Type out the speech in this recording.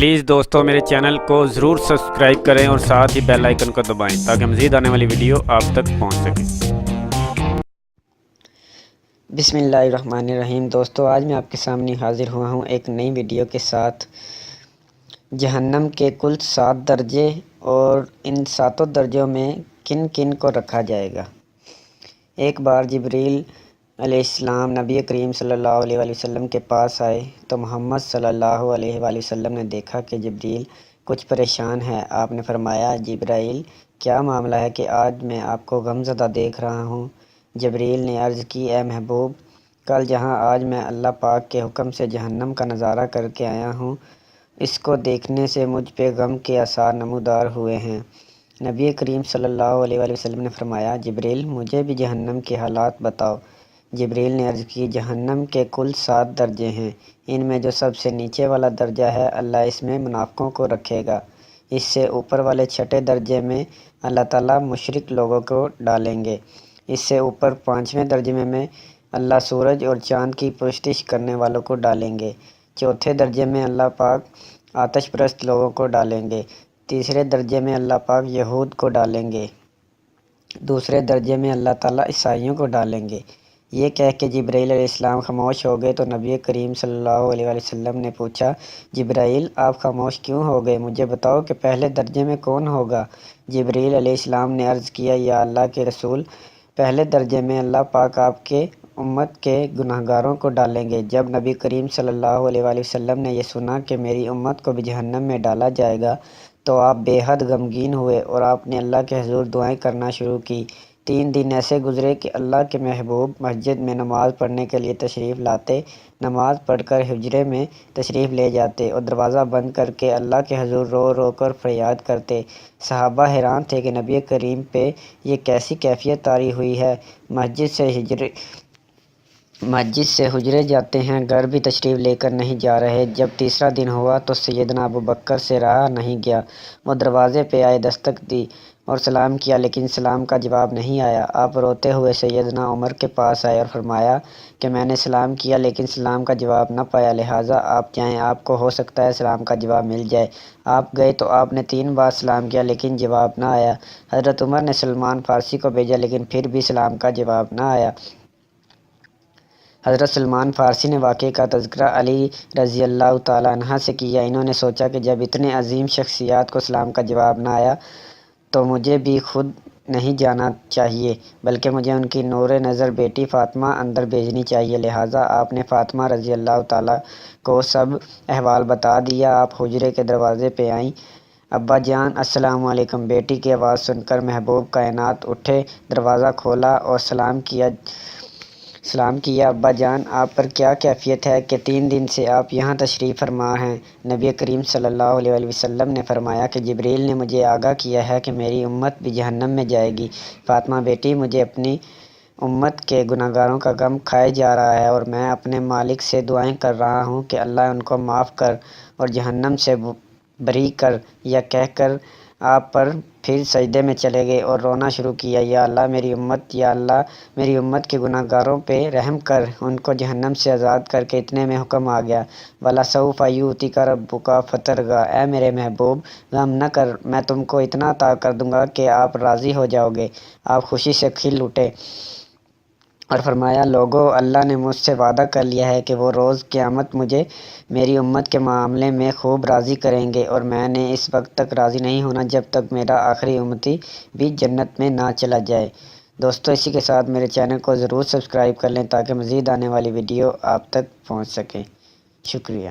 Please دوستو میرے channel کو ضرور سبسکرائب کریں اور ساتھ ہی بیل آئیکن کو دبائیں تاکہ مزید آنے والی ویڈیو آپ تک پہنچ سکے۔ بسم اللہ الرحمن الرحیم۔ دوستو آج میں آپ کے سامنے حاضر ہوا ہوں ایک نئی ویڈیو کے ساتھ۔ جہنم کے کل 7 درجے اور ان 7 درجوں میں کن کن کو رکھا جائے گا۔ ایک بار جبریل علیہ السلام نبی کریم صلی اللہ علیہ وآلہ وسلم کے پاس آئے تو محمد صلی اللہ علیہ وآلہ وسلم نے دیکھا کہ جبریل کچھ پریشان ہے۔ آپ نے فرمایا، جبرائیل کیا معاملہ ہے کہ آج میں آپ کو غم زدہ دیکھ رہا ہوں؟ جبریل نے عرض کی، اے محبوب، کل جہاں آج میں اللہ پاک کے حکم سے جہنم کا نظارہ کر کے آیا ہوں، اس کو دیکھنے سے مجھ پہ غم کے آثار نمودار ہوئے ہیں۔ نبی کریم صلی اللہ علیہ وآلہ وسلم نے فرمایا، جبریل مجھے بھی جہنم کے حالات بتاؤ۔ جبریل نے عرض کی، جہنم کے کل 7 درجے ہیں، ان میں جو سب سے نیچے والا درجہ ہے اللہ اس میں منافقوں کو رکھے گا۔ اس سے اوپر والے چھٹے درجے میں اللہ تعالیٰ مشرک لوگوں کو ڈالیں گے۔ اس سے اوپر 5ویں درجے میں اللہ سورج اور چاند کی پرستش کرنے والوں کو ڈالیں گے۔ چوتھے درجے میں اللہ پاک آتش پرست لوگوں کو ڈالیں گے۔ تیسرے درجے میں اللہ پاک یہود کو ڈالیں گے۔ دوسرے درجے میں اللہ تعالیٰ عیسائیوں کو ڈالیں گے۔ یہ کہہ کے جبرائیل علیہ السلام خاموش ہو گئے تو نبی کریم صلی اللہ علیہ وآلہ وسلم نے پوچھا، جبرائیل آپ خاموش کیوں ہو گئے؟ مجھے بتاؤ کہ پہلے درجے میں کون ہوگا؟ جبرائیل علیہ السلام نے عرض کیا، یا اللہ کے رسول، پہلے درجے میں اللہ پاک آپ کے امت کے گناہگاروں کو ڈالیں گے۔ جب نبی کریم صلی اللہ علیہ وآلہ وسلم نے یہ سنا کہ میری امت کو بھی جہنم میں ڈالا جائے گا تو آپ بے حد غمگین ہوئے اور آپ نے اللہ کے حضور دعائیں کرنا شروع کی۔ 3 دن ایسے گزرے کہ اللہ کے محبوب مسجد میں نماز پڑھنے کے لیے تشریف لاتے، نماز پڑھ کر حجرے میں تشریف لے جاتے اور دروازہ بند کر کے اللہ کے حضور رو رو کر فریاد کرتے۔ صحابہ حیران تھے کہ نبی کریم پہ یہ کیسی کیفیت طاری ہوئی ہے۔ مسجد سے حجرے جاتے ہیں، گھر بھی تشریف لے کر نہیں جا رہے۔ جب تیسرا دن ہوا تو سیدنا ابو بکر سے رہا نہیں گیا، وہ دروازے پہ آئے، دستک دی اور سلام کیا لیکن سلام کا جواب نہیں آیا۔ آپ روتے ہوئے سیدنا عمر کے پاس آئے اور فرمایا کہ میں نے سلام کیا لیکن سلام کا جواب نہ پایا، لہٰذا آپ جائیں، آپ کو ہو سکتا ہے سلام کا جواب مل جائے۔ آپ گئے تو آپ نے 3 بار سلام کیا لیکن جواب نہ آیا۔ حضرت عمر نے سلمان فارسی کو بھیجا لیکن پھر بھی سلام کا جواب نہ آیا۔ حضرت سلمان فارسی نے واقعے کا تذکرہ علی رضی اللہ تعالیٰ عنہ سے کیا۔ انہوں نے سوچا کہ جب اتنے عظیم شخصیات کو سلام کا جواب نہ آیا تو مجھے بھی خود نہیں جانا چاہیے بلکہ مجھے ان کی نور نظر بیٹی فاطمہ اندر بھیجنی چاہیے، لہٰذا آپ نے فاطمہ رضی اللہ تعالیٰ کو سب احوال بتا دیا۔ آپ حجرے کے دروازے پہ آئیں، ابا جان السلام علیکم۔ بیٹی کی آواز سن کر محبوب کائنات اٹھے، دروازہ کھولا اور سلام کیا، ابا جان آپ پر کیا کیفیت ہے کہ 3 دن سے آپ یہاں تشریف فرما ہیں؟ نبی کریم صلی اللہ علیہ وآلہ وسلم نے فرمایا کہ جبریل نے مجھے آگاہ کیا ہے کہ میری امت بھی جہنم میں جائے گی۔ فاطمہ بیٹی، مجھے اپنی امت کے گناہگاروں کا غم کھائے جا رہا ہے اور میں اپنے مالک سے دعائیں کر رہا ہوں کہ اللہ ان کو معاف کر اور جہنم سے بری کر۔ یہ کہہ کر آپ پر پھر سجدے میں چلے گئے اور رونا شروع کیا، یا اللہ میری امت کے گناہگاروں پہ رحم کر، ان کو جہنم سے آزاد کر کے۔ اتنے میں حکم آ گیا، وَلَسَوْفَ يُؤْتِكَ رَبُّكَ فَتَرْضَىٰ، اے میرے محبوب غم نہ کر، میں تم کو اتنا عطا کر دوں گا کہ آپ راضی ہو جاؤ گے۔ آپ خوشی سے کھل اٹھے اور فرمایا، لوگو، اللہ نے مجھ سے وعدہ کر لیا ہے کہ وہ روز قیامت مجھے میری امت کے معاملے میں خوب راضی کریں گے اور میں نے اس وقت تک راضی نہیں ہونا جب تک میرا آخری امتی بھی جنت میں نہ چلا جائے۔ دوستو اسی کے ساتھ میرے چینل کو ضرور سبسکرائب کر لیں تاکہ مزید آنے والی ویڈیو آپ تک پہنچ سکے۔ شکریہ۔